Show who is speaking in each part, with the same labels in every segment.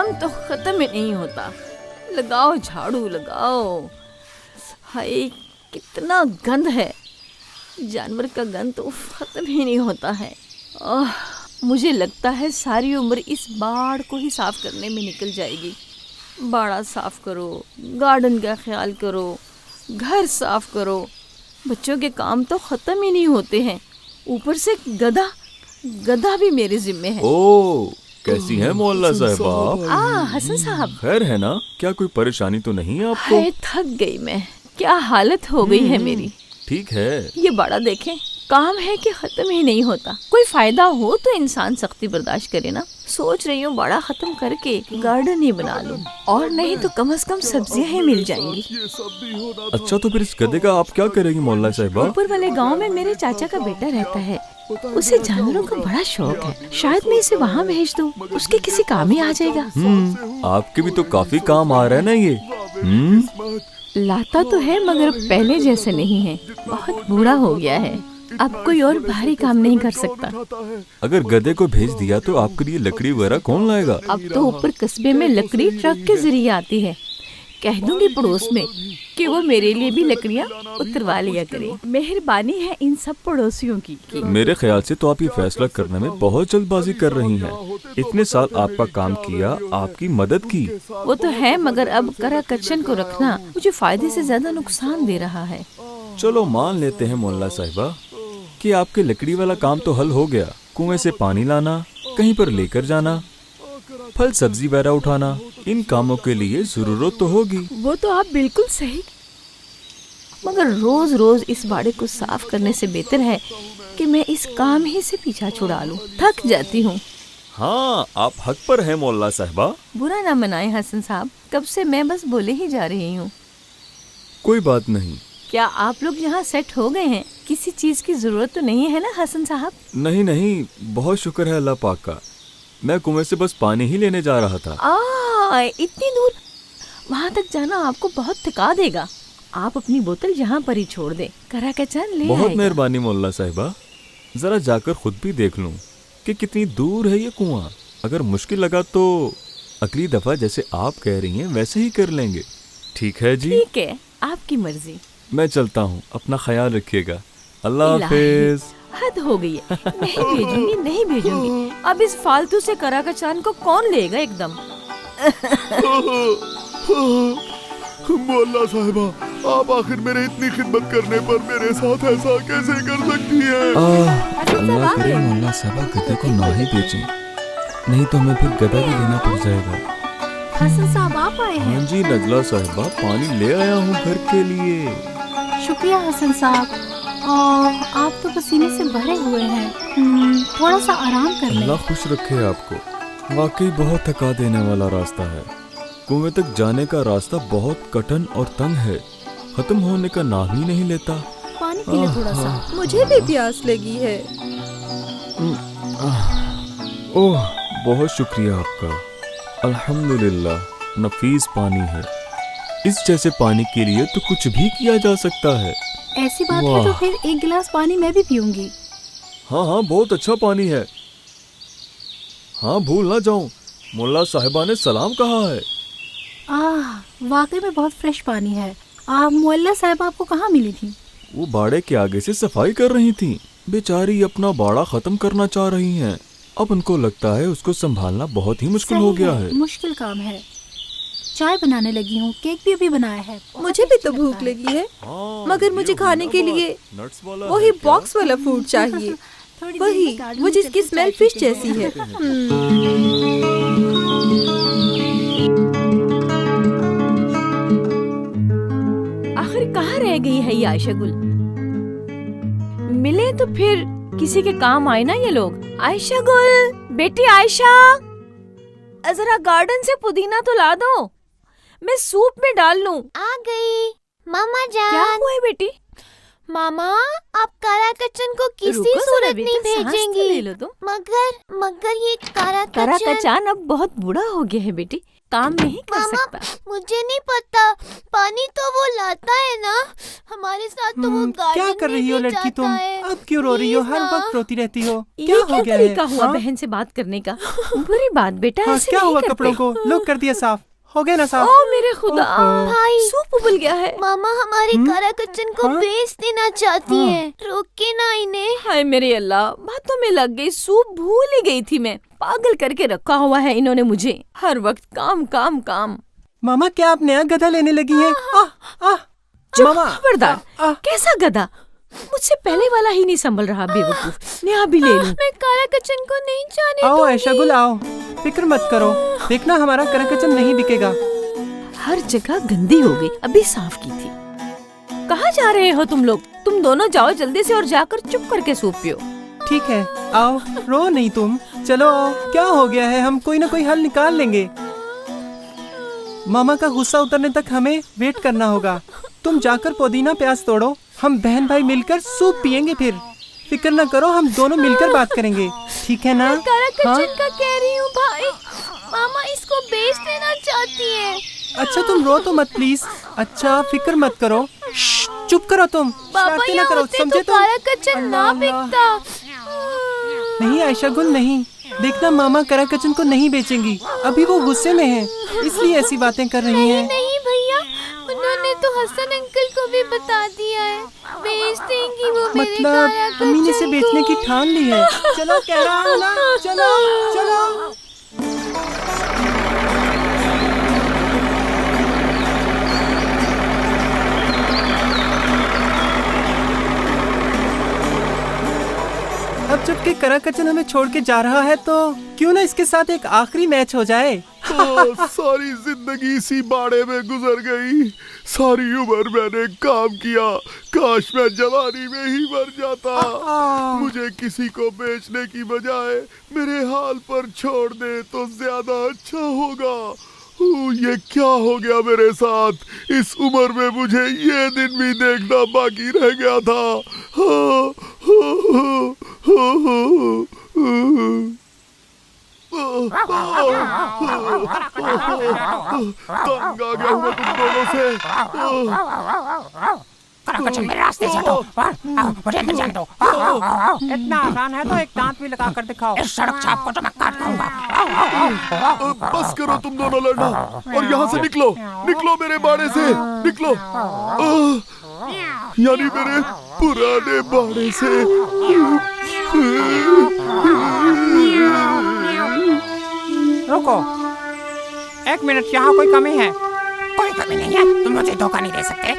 Speaker 1: काम तो खत्म ही नहीं होता। लगाओ झाड़ू लगाओ। हाय कितना गंद है, जानवर का गंद तो खत्म ही नहीं होता है। मुझे लगता है सारी उम्र इस बाड़ को ही साफ करने में निकल जाएगी। बाड़ा साफ करो, गार्डन का ख्याल करो, घर साफ करो, बच्चों के काम तो खत्म ही नहीं होते हैं। ऊपर से गधा भी मेरे जिम्मे है।
Speaker 2: ओह, कैसी हैं मोहल्ला साहिबा?
Speaker 1: हसन साहब,
Speaker 2: खैर है ना? क्या कोई परेशानी तो नहीं है आपको?
Speaker 1: हाय थक गई मैं, क्या हालत हो गई है मेरी।
Speaker 2: ठीक है।
Speaker 1: ये बड़ा देखें, काम है कि खत्म ही नहीं होता। कोई फायदा हो तो इंसान सख्ती बर्दाश्त करे ना। सोच रही हूँ बड़ा खत्म करके गार्डन ही बना लूं, और नहीं तो कम से कम सब्जियां ही मिल जाएंगी।
Speaker 2: अच्छा, तो फिर इस गधे का आप क्या करेंगी मोहल्ला साहिबा?
Speaker 1: ऊपर वाले गांव में मेरे चाचा का बेटा रहता है, उसे जानवरों का बड़ा शौक है। शायद मैं इसे वहाँ भेज दूं, उसके किसी काम ही आ जाएगा।
Speaker 2: आपके भी तो काफी काम आ रहा है ना ये।
Speaker 1: लाता तो है मगर पहले जैसे नहीं है, बहुत बूढ़ा हो गया है, अब कोई और भारी काम नहीं कर सकता।
Speaker 2: अगर गधे को भेज दिया तो आपके लिए लकड़ी वगैरह कौन लाएगा?
Speaker 1: अब तो ऊपर कस्बे में लकड़ी ट्रक के जरिए आती है। कह दूंगी पड़ोस में कि वो मेरे लिए भी लकड़ियाँ उतरवा लिया करे। मेहरबानी है इन सब पड़ोसियों की।
Speaker 2: मेरे ख्याल से तो आप ये फैसला करने में बहुत जल्दबाजी कर रही हैं। इतने साल आपका काम किया, आपकी मदद की।
Speaker 1: वो तो है, मगर अब करा कच्चन को रखना मुझे फायदे से ज्यादा नुकसान दे रहा है।
Speaker 2: चलो मान लेते हैं मोहल्ला साहिबा कि आपके लकड़ी वाला काम तो हल हो गया। कुएं से पानी लाना, कहीं पर लेकर जाना, फल सब्जी वगैरह उठाना, इन कामों के लिए जरूरत तो होगी।
Speaker 1: वो तो आप बिल्कुल सही, मगर रोज रोज इस बाड़े को साफ करने से बेहतर है कि मैं इस काम ही से पीछा छुड़ा लूं। थक जाती हूँ।
Speaker 2: हाँ, आप हक पर हैं मोहल्ला साहिबा।
Speaker 1: बुरा ना मनाए हसन साहब, कब से मैं बस बोले ही जा रही हूँ।
Speaker 2: कोई बात नहीं।
Speaker 1: क्या आप लोग यहाँ सेट हो गए हैं? किसी चीज की जरूरत तो नहीं है ना हसन साहब?
Speaker 2: नहीं नहीं, बहुत शुक्र है अल्लाह पाक का। मैं कुएं से बस पानी ही लेने जा रहा था।
Speaker 1: इतनी दूर वहाँ तक जाना आपको बहुत थका देगा। आप अपनी बोतल यहाँ पर ही छोड़ दे, करा कच्चन ले
Speaker 2: बहुत
Speaker 1: आएगा।
Speaker 2: मेहरबानी मोहल्ला साहिबा। जरा जाकर खुद भी देख लूं कि कितनी दूर है ये कुआं। अगर मुश्किल लगा तो अगली दफा जैसे आप कह रही हैं वैसे ही कर लेंगे। ठीक है जी?
Speaker 1: ठीक है, आपकी मर्जी।
Speaker 2: मैं चलता हूँ, अपना ख्याल रखिएगा। अल्लाह हाफिज।
Speaker 1: हद हो गई है, नहीं भेजूंगी। अब इस फालतू से करा कचान को कौन लेगा एकदम।
Speaker 3: मोहल्ला साहिबा, आप आखिर मेरे इतनी खिदमत करने पर मेरे साथ ऐसा कैसे कर सकती है?
Speaker 2: अल्लाह करे मोहल्ला साहिबा गधे को ना ही बेचें, नहीं तो हमें फिर गधा भी लेना पड़ जाएगा।
Speaker 1: हसन साहब आप आए हैं?
Speaker 2: हाँ जी नजला साहिबा, पानी ले आया हूँ घर के लिए।
Speaker 4: शुक्रिया हसन साहब, आप तो पसीने से भरे हुए हैं, थोड़ा सा आराम कर लें।
Speaker 2: अल्लाह खुश रखे आपको। वाकई बहुत थका देने वाला रास्ता है। कुएं तक जाने का रास्ता बहुत कठिन और तंग है, खत्म होने का नाम ही नहीं लेता।
Speaker 4: पानी पी ले थोड़ा सा।
Speaker 1: मुझे भी प्यास लगी है।
Speaker 2: ओह, बहुत शुक्रिया आपका। अल्हम्दुलिल्लाह, नफीस पानी है। इस जैसे पानी के लिए तो कुछ भी किया जा सकता है।
Speaker 4: ऐसी बात है तो फिर एक गिलास पानी मैं भी पीऊंगी।
Speaker 2: हाँ हाँ, बहुत अच्छा पानी है। हाँ, भूल ना जाऊं, मुल्ला साहिबा ने सलाम कहा है।
Speaker 4: वाकई में बहुत फ्रेश पानी है। मुअल्ला साहिबा आपको कहाँ मिली थी?
Speaker 2: वो बाड़े के आगे से सफाई कर रही थी। बेचारी अपना बाड़ा खत्म करना चाह रही हैं। अब उनको लगता है उसको संभालना बहुत ही मुश्किल हो गया है।
Speaker 4: मुश्किल काम है। चाय बनाने लगी हूँ, केक भी अभी बनाया है।
Speaker 1: मुझे भी तो भूख लगी है, मगर मुझे खाने के लिए वही बॉक्स वाला फूड चाहिए, वही वो जिसकी स्मेल फिश जैसी है। आखिर कहाँ रह गई है ये आयशा गुल? मिले तो फिर किसी के काम आए ना ये लोग। आयशा गुल, बेटी आयशा, जरा गार्डन से पुदीना तो ला दो, मैं सूप में डाल लूं।
Speaker 5: आ गई मामा जान।
Speaker 1: क्या हुआ है बेटी?
Speaker 5: मामा, आप कारा कच्चन को किसी सूरत नहीं भेजेंगी।
Speaker 1: ले लो तुम।
Speaker 5: मगर ये कारा
Speaker 1: कचान अब बहुत बूढ़ा हो गया है बेटी, काम नहीं कर सकता।
Speaker 5: मुझे नहीं पता, पानी तो वो लाता है ना, हमारे साथ तो वो गार्डन
Speaker 6: क्या कर रही हो
Speaker 5: में भी
Speaker 6: लड़की
Speaker 5: जाता
Speaker 6: तुम?
Speaker 5: है।
Speaker 6: अब क्यों रो रही हो? हर वक्त रोती रहती हो। क्या
Speaker 1: ये
Speaker 6: हो गया
Speaker 1: तरीका
Speaker 6: है?
Speaker 1: हुआ
Speaker 6: हाँ?
Speaker 1: बहन से बात करने का? बुरी बात बेटा,
Speaker 6: हाँ,
Speaker 1: ऐसे
Speaker 6: क्या
Speaker 1: नहीं
Speaker 6: हुआ?
Speaker 1: करते।
Speaker 6: कपड़ों को लो कर दिया साफ, हो गया ना साफ?
Speaker 1: ओ मेरे खुदा,
Speaker 6: ओहो।
Speaker 5: भाई
Speaker 1: सूप उबल गया है।
Speaker 5: मामा हमारे कारा किचन को
Speaker 6: हाँ?
Speaker 5: बेच देना चाहती
Speaker 6: हाँ।
Speaker 5: है, रोके ना इन्हें।
Speaker 1: हाय मेरे अल्लाह, बातों में लग गई, सूप भूल ही गई थी मैं। पागल करके रखा हुआ है इन्होंने मुझे, हर वक्त काम काम काम।
Speaker 6: मामा क्या आप नया गधा लेने लगी हैं?
Speaker 1: चुप,
Speaker 6: मामा
Speaker 1: खबरदार। कैसा गधा? मुझसे पहले वाला ही नहीं संभल रहा, बेवकूफ। नया भी ले लूं।
Speaker 5: मैं कारा किचन को नहीं जाने
Speaker 6: आओ
Speaker 5: दूंगी।
Speaker 6: ऐशा गुल आओ, फिक्र मत करो, देखना हमारा करा किचन नहीं बिकेगा।
Speaker 1: हर जगह गंदी हो गई, अभी साफ की थी। कहाँ जा रहे हो तुम लोग? तुम दोनों जाओ जल्दी से और जाकर चुप करके सूप पियो।
Speaker 6: ठीक है आओ, रो नहीं तुम, चलो आओ। क्या हो गया है? हम कोई ना कोई हल निकाल लेंगे। मामा का गुस्सा उतरने तक हमें वेट करना होगा। तुम जाकर पुदीना प्याज तोड़ो, हम बहन भाई मिलकर सूप पियेंगे। फिर फिक्र न करो, हम दोनों मिलकर बात करेंगे, ठीक है ना?
Speaker 5: कारा
Speaker 6: हाँ?
Speaker 5: किचन का कह रही हूँ भाई, मामा इसको बेच देना चाहती है।
Speaker 6: अच्छा तुम रो तो मत प्लीज। अच्छा फिक्र मत करो, श्श, चुप करो तुम,
Speaker 5: पापा
Speaker 6: शरारती ना
Speaker 5: यहाँ
Speaker 6: करो,
Speaker 5: होते
Speaker 6: समझे
Speaker 5: तो
Speaker 6: तुम?
Speaker 5: कारा किचन ना
Speaker 6: अल्लाह,
Speaker 5: बिकता।
Speaker 6: नहीं आयशा गुल नहीं, देखना मामा करा किचन को नहीं बेचेंगी। अभी वो गुस्से में है, इसलिए ऐसी बातें कर रही हैं।
Speaker 5: नहीं भैया, उन्होंने तो हसन अंकल को भी बता दिया है, बेच देंगी वो मेरे कारा
Speaker 6: मतलब अम्मी ने इसे
Speaker 5: किचन
Speaker 6: बेचने
Speaker 5: को।
Speaker 6: की ठान ली है। चलो कह रहा हूँ ना, चलो चलो। अब जबकि करा किचन हमें छोड़ के जा रहा है तो क्यों ना इसके साथ एक आखिरी मैच हो जाए।
Speaker 3: सारी जिंदगी इसी बाड़े में गुजर गई। सारी उम्र मैंने काम किया, काश मैं जवानी में ही मर जाता। मुझे किसी को बेचने की बजाय मेरे हाल पर छोड़ दे तो ज्यादा अच्छा होगा। ये क्या हो गया मेरे साथ? इस उम्र में मुझे ये दिन भी देखना बाकी रह गया था। तंग आ गया हूँ मैं तुम दोनों से।
Speaker 7: कचन मेरे रास्ते से हटो, मुझे अंदर जाने दो।
Speaker 6: इतना आसान है तो एक दांत भी लगा कर दिखाओ।
Speaker 7: इस सड़क छाप को तो मैं काट खाऊंगा।
Speaker 3: बस करो तुम दोनों लड़ना और यहाँ से निकलो, निकलो मेरे बाड़े से, निकलो। यानी मेरे पुराने बाड़े से।
Speaker 6: रुको, एक मिनट, यहाँ कोई कमी है?
Speaker 7: कोई कमी नहीं है, तुम मुझे धोखा नहीं दे सकते।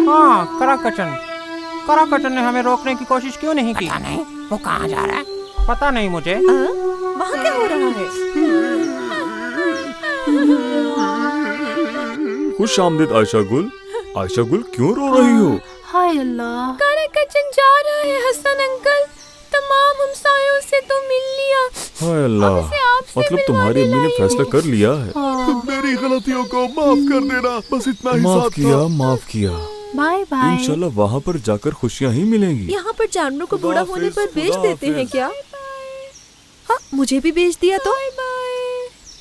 Speaker 6: हाँ, करा किचन ने हमें रोकने की कोशिश क्यों नहीं की?
Speaker 7: पता नहीं वो कहाँ जा रहा है।
Speaker 6: पता नहीं मुझे।
Speaker 1: वहाँ क्या हो रहा है?
Speaker 2: खुश आमदीद आयशा गुल। आयशा गुल क्यों रो रही हो?
Speaker 4: हाय अल्लाह,
Speaker 5: कारा किचन जा रहा है हसन अंकल, तमाम हमसायों से तो मिल लिया।
Speaker 2: हाय अल्लाह,
Speaker 5: आपसे
Speaker 2: मतलब तुम्हारी अम्मी ने फैसला कर लिया है।
Speaker 3: मेरी गलतियों को माफ कर देना, बस इतना ही
Speaker 2: माफ
Speaker 3: साथ
Speaker 2: किया,
Speaker 3: था।
Speaker 2: माफ किया।
Speaker 4: Bye bye.
Speaker 2: इंशाल्लाह वहाँ पर जाकर खुशियाँ ही मिलेंगी।
Speaker 1: यहाँ पर जानवरों को बूढ़ा होने पर
Speaker 2: खुदा
Speaker 1: बेच देते हैं
Speaker 2: हाफिज।
Speaker 1: क्या? हाँ, मुझे भी बेच दिया तो।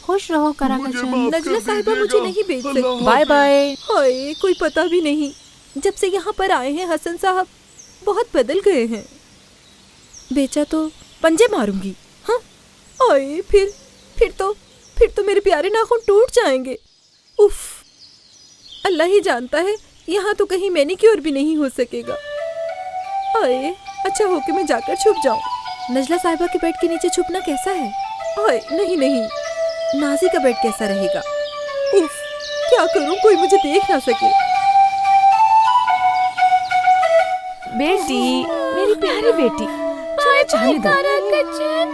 Speaker 4: खुश रहो करा
Speaker 3: मुझे
Speaker 4: किचन।
Speaker 3: माफ
Speaker 1: नजला
Speaker 3: कर
Speaker 1: साहिबा मुझे
Speaker 3: दीजिएगा।
Speaker 1: नहीं बेच
Speaker 3: अल्लाह
Speaker 1: सकती। Bye bye. हाय, कोई पता भी नहीं, जब से यहाँ पर आए हैं हसन साहब बहुत बदल गए हैं। बेचा तो पंजे मारूंगी। हाँ, हाय, फिर तो मेरे प्यारे नाखून टूट जाएंगे। उफ, अल्लाह ही जानता है, यहाँ तो कहीं मैनिक्योर भी नहीं हो सकेगा। हाय, अच्छा हो कि मैं जाकर छुप जाऊं। नजला साहिबा के बेड के नीचे छुपना कैसा है? हाय, नहीं, नाजी का बेड कैसा रहेगा? उफ, क्या करूं, कोई मुझे देख ना सके। बेटी, मेरी प्यारी बेटी, चलो जाने दो।
Speaker 5: कारा किचन,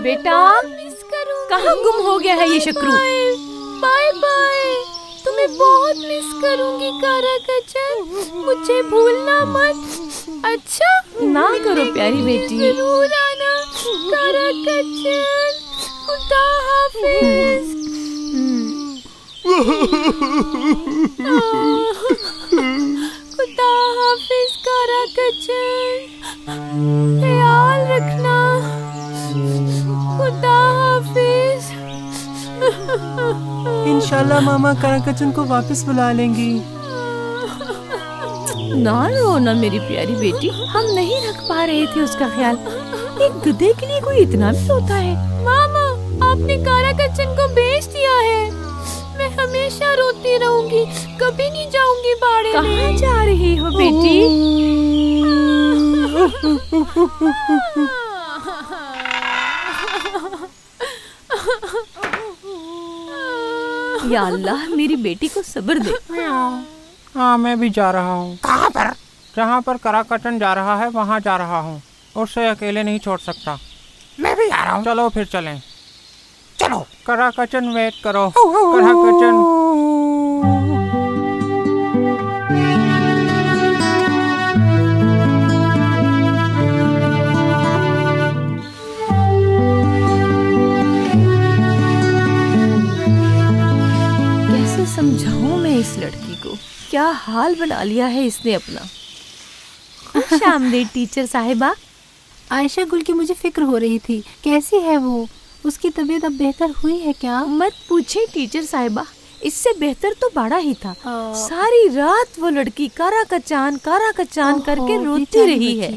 Speaker 1: बेटा,
Speaker 5: मिस करूंगी।
Speaker 1: कहाँ गुम हो गया है ये शकरू?
Speaker 5: बाय बाय, तुम्हें बहुत मिस करूंगी कारा किचन, मुझे भूलना मत। अच्छा
Speaker 1: ना करो प्यारी बेटी।
Speaker 5: जरूर आना कारा किचन। खुदा हाफिज। खुदा हाफिज कारा किचन, ख्याल रखना। खुदा हाफिज।
Speaker 6: इंशाल्लाह मामा करा किचन को वापस बुला लेंगी।
Speaker 1: ना रो ना मेरी प्यारी बेटी, हम नहीं रख पा रहे थे उसका ख्याल। एक गधे के लिए कोई इतना भी रोता है?
Speaker 5: मामा, आपने कारा कच्चन को बेच दिया है। मैं हमेशा रोती रहूंगी, कभी नहीं जाऊंगी बाड़े
Speaker 1: कहाँ
Speaker 5: में।
Speaker 1: जा रही हो बेटी? या अल्लाह, मेरी बेटी को सब्र दे।
Speaker 6: हाँ, मैं भी जा रहा हूँ।
Speaker 7: कहाँ पर?
Speaker 6: जहाँ पर कराकटन जा रहा है वहाँ जा रहा हूँ। उसे अकेले नहीं छोड़ सकता।
Speaker 7: मैं भी आ रहा हूँ।
Speaker 6: चलो फिर चलें।
Speaker 7: चलो।
Speaker 6: कराकटन वेट करो। कराकटन।
Speaker 1: कैसे समझाऊं मैं इस लड़की को? क्या हाल बना लिया है इसने अपना।
Speaker 4: खुश आमदीद टीचर साहिबा। आयशा गुल की मुझे फिक्र हो रही थी, कैसी है वो? उसकी तबीयत अब बेहतर हुई है क्या?
Speaker 1: मत पूछे टीचर साहिबा, इससे बेहतर तो बड़ा ही था। सारी रात वो लड़की कारा कचान करके रोती रही है।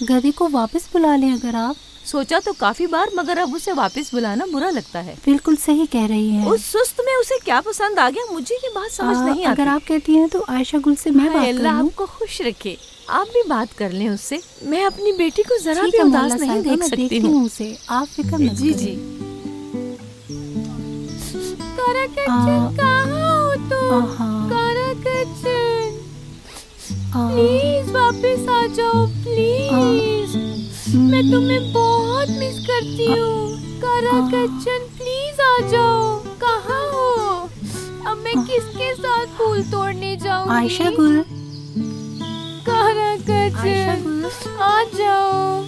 Speaker 4: गधे को वापस बुला लें अगर आप।
Speaker 1: सोचा तो काफी बार, मगर अब उसे वापस बुलाना बुरा लगता है।
Speaker 4: बिल्कुल सही कह रही हैं।
Speaker 1: उस सुस्त में उसे क्या पसंद आ गया, मुझे ये बात समझ नहीं आती।
Speaker 4: अगर आप कहती हैं तो आयशा गुल से मैं बात
Speaker 1: अल्लाह
Speaker 4: करूं?
Speaker 1: आपको खुश रखे, आप भी बात कर लें उससे। मैं अपनी बेटी को जरा
Speaker 4: ठीक
Speaker 1: भी
Speaker 4: है
Speaker 1: उदास
Speaker 4: मौला
Speaker 1: नहीं
Speaker 4: साहिबा,
Speaker 1: देख
Speaker 4: मैं
Speaker 1: सकती
Speaker 4: देखती
Speaker 1: हूँ।
Speaker 4: हूँ उसे, आप फिक्र मत
Speaker 1: जी
Speaker 4: करें।
Speaker 1: जी।
Speaker 5: कारा कच्चन कहाँ हो तुम?
Speaker 4: हाँ।
Speaker 5: कारा कच्चन, प्लीज वापस आ जाओ प्लीज। मैं तुम्हें बहुत मिस करती हूँ। कारा कच्चन प्लीज आ जाओ। कहाँ हो? अब मैं किसके साथ फूल तोड़ने जाऊँगी?
Speaker 4: आयशा गुल,
Speaker 5: कारा
Speaker 4: आयशा
Speaker 5: कच्चन
Speaker 4: गुल,
Speaker 5: आ जाओ।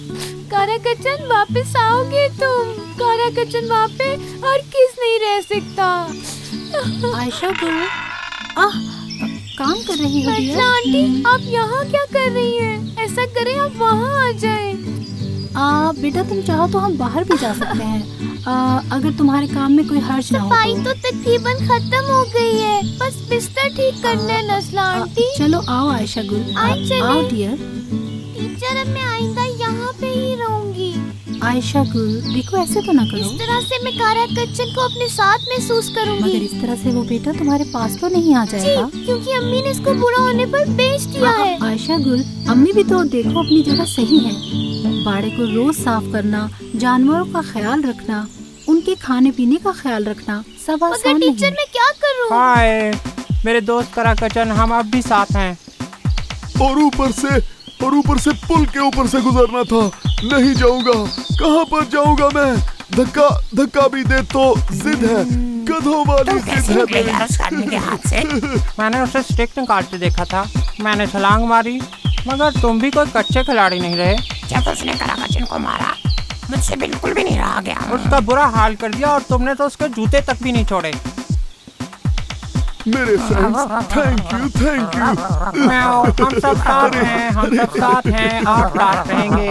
Speaker 5: कारा कच्चन वापस आओगे तुम? कारा कच्चन वहाँ पे हर किस नहीं रह सकता।
Speaker 4: आयशा गुल, काम कर रही हो
Speaker 5: अच्छा
Speaker 4: डियर?
Speaker 5: आंटी, आप यहाँ क्या कर रही हैं? ऐसा करें आप वहाँ आ जाएं।
Speaker 4: बेटा तुम चाहो तो हम बाहर भी जा सकते हैं, अगर तुम्हारे काम में कोई हर्ज ना हो
Speaker 5: सफाई
Speaker 4: तो।
Speaker 5: तो तकरीबन खत्म हो गई है, बस बिस्तर ठीक करना है नस्ला आंटी।
Speaker 4: चलो आओ आयशा गुल,
Speaker 5: चलें।
Speaker 4: आओ डियर।
Speaker 5: टीचर, अब मैं आइंदा यहाँ पे ही रहूंगी।
Speaker 4: आयशा गुल देखो, ऐसे तो ना
Speaker 5: इस
Speaker 4: करो।
Speaker 5: तरह से मैं कारा कच्चन को अपने साथ महसूस करूंगी।
Speaker 4: मगर इस तरह से वो बेटा तुम्हारे पास तो नहीं आ जाएगा।
Speaker 5: जी, क्योंकि अम्मी ने इसको बुरा होने पर बेच दिया है।
Speaker 4: आयशा गुल, अम्मी भी तो देखो अपनी जगह सही है। बाड़े को रोज साफ करना, जानवरों का ख्याल रखना, उनके खाने पीने का ख्याल रखना सब
Speaker 5: मगर
Speaker 4: आसान
Speaker 5: टीचर
Speaker 4: नहीं।
Speaker 5: मैं क्या करूँ?
Speaker 6: हाय मेरे दोस्त कराकचन, हम अब भी साथ हैं।
Speaker 3: और ऊपर से पुल के ऊपर से गुजरना था। नहीं जाऊंगा। कहाँ पर जाऊंगा मैं? धक्का भी दे तो जिद है, गधों वाली
Speaker 7: तुम
Speaker 3: जिद
Speaker 7: कैसे
Speaker 3: है
Speaker 7: निकले
Speaker 3: मेरी।
Speaker 7: यार उस आदमी के हाथ से?
Speaker 6: मैंने उसे स्टिक निकालते देखा था, मैंने छलांग मारी, मगर तुम भी कोई कच्चे खिलाड़ी नहीं रहे।
Speaker 7: जब उसने कराकचन को मारा, मुझसे बिल्कुल भी नहीं रहा गया।
Speaker 6: उसका बुरा हाल कर दिया और तुमने तो उसके जूते तक भी नहीं छोड़े।
Speaker 3: मेरे फ्रेंड्स, थैंक यू।
Speaker 6: म्याऊ, हम सब साथ हैं, हम सब साथ हैं और साथ रहेंगे।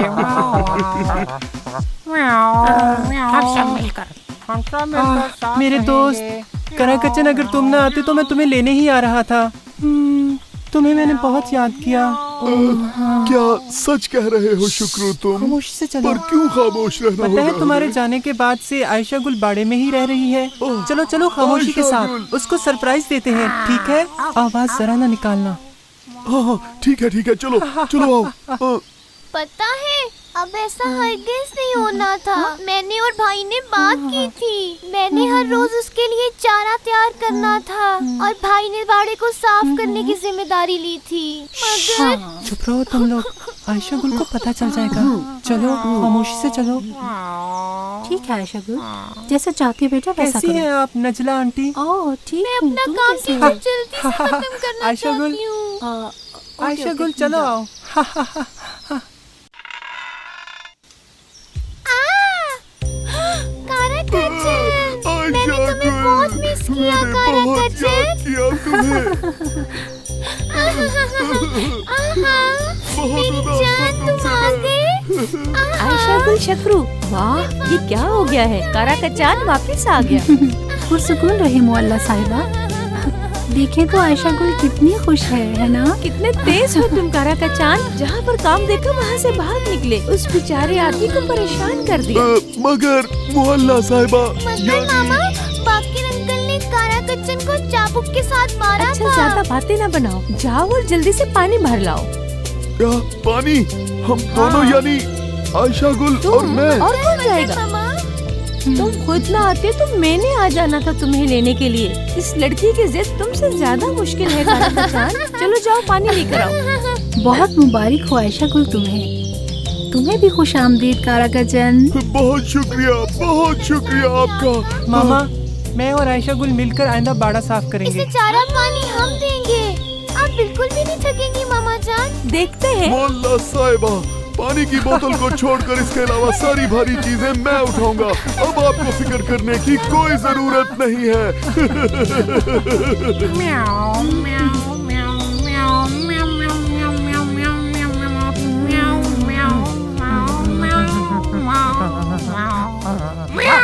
Speaker 6: म्याऊ,
Speaker 7: हम सब मिलकर
Speaker 6: हम सब मिलकर साथ
Speaker 8: मेरे
Speaker 6: रहेंगे।
Speaker 8: दोस्त कराकचन, अगर तुम ना आते तो मैं तुम्हें लेने ही आ रहा था। तुम्हें मैंने बहुत याद किया।
Speaker 3: क्या सच कह रहे हो शुक्रू तुम?
Speaker 8: खामोशी से चलो।
Speaker 3: पर क्यों खामोश रहना
Speaker 8: पता
Speaker 3: होगा?
Speaker 8: है तुम्हारे जाने के बाद से आयशा गुल बाड़े में ही रह रही है। चलो चलो खामोशी के
Speaker 3: आयशा
Speaker 8: साथ
Speaker 3: गुल।
Speaker 8: उसको सरप्राइज देते हैं, ठीक है? आवाज जरा ना निकालना।
Speaker 3: हाँ, ठीक है, चलो आओ।
Speaker 5: पता है, अब ऐसा हरगिज नहीं होना था। मैंने और भाई ने बात की थी। मैंने हर रोज उसके लिए चारा तैयार करना था और भाई ने बाड़े को साफ करने की जिम्मेदारी ली थी। मगर
Speaker 8: चुप रहो तुम लोग, आयशा गुल को पता चल जाएगा। चलो खामोशी से चलो।
Speaker 4: ठीक है आयशा गुल, जैसा चाहती हो बेटा वैसा
Speaker 8: कैसी
Speaker 4: करो।
Speaker 8: हैं आप नजला आंटी?
Speaker 4: ओह ठीक
Speaker 5: मैं
Speaker 4: हूँ,
Speaker 5: अपना
Speaker 4: तुम
Speaker 5: काम
Speaker 4: कैसे
Speaker 5: की
Speaker 4: हो?
Speaker 5: जल्दी से खत्म करना
Speaker 8: आयशा गुल।
Speaker 5: चाहती हूँ।
Speaker 8: आयशा गुल चलो आओ।
Speaker 5: कारा कच्चन, मैंने
Speaker 3: आयशा
Speaker 5: तुम्हें बहुत मिस
Speaker 3: गुल,
Speaker 5: किया
Speaker 3: मैंने
Speaker 5: कारा
Speaker 3: बहुत
Speaker 5: कच्चन।
Speaker 3: याद किया तुम्हें। बहुत उदास
Speaker 5: जान
Speaker 3: हूँ
Speaker 5: तुम
Speaker 3: तुमसे
Speaker 5: आ
Speaker 3: मैं।
Speaker 5: गए।
Speaker 1: आयशा गुल शकरू, वाह ये क्या हो गया है? कारा कचान वापस आ गया।
Speaker 4: पुरसुकून रही मोअल्ला साहिबा। देखें तो आयशा गुल कितनी खुश है ना?
Speaker 1: कितने तेज हो तुम कारा का चांद। जहाँ पर काम देखा वहाँ से भाग निकले, उस बेचारे आदमी को परेशान कर दिया।
Speaker 3: मगर मोहल्ला साहिबा
Speaker 5: मगर मामा, बाकी अंकल ने कारा कच्चन को चाबुक के साथ मारा
Speaker 1: अच्छा
Speaker 5: था।
Speaker 1: ज्यादा बातें ना बनाओ, जाओ और जल्दी से पानी भर लाओ।
Speaker 3: क्या पानी? हम दोनों यानी आयशा गुल और मैं?
Speaker 1: और कौन जाएगा?
Speaker 5: मामा
Speaker 1: तुम खुद ना आते तो मैंने आ जाना था तुम्हें लेने के लिए। इस लड़की की जिद तुमसे ज्यादा मुश्किल है कारा का चांद। चलो जाओ पानी लेकर आओ।
Speaker 4: बहुत मुबारक हो आयशा गुल तुम्हें। तुम्हें भी खुश आमदीद कारा कचन।
Speaker 3: बहुत शुक्रिया आपका।
Speaker 6: मामा, मैं और आयशा गुल मिलकर आइंदा बाड़ा साफ करेंगे।
Speaker 5: इसे चारा पानी हम देंगे। आप बिल्कुल भी नहीं थकेंगी मामा जान।
Speaker 1: देखते हैं।
Speaker 3: मोहल्ला साहिबा, पानी की बोतल को छोड़कर इसके अलावा सारी भारी चीजें मैं उठाऊंगा। अब आपको फिक्र करने की कोई जरूरत नहीं है।
Speaker 7: म्याऊ म्याऊ म्याऊ म्याऊ म्याऊ म्याऊ म्याऊ म्याऊ म्याऊ म्याऊ म्याऊ म्याऊ म्याऊ म्याऊ म्याऊ।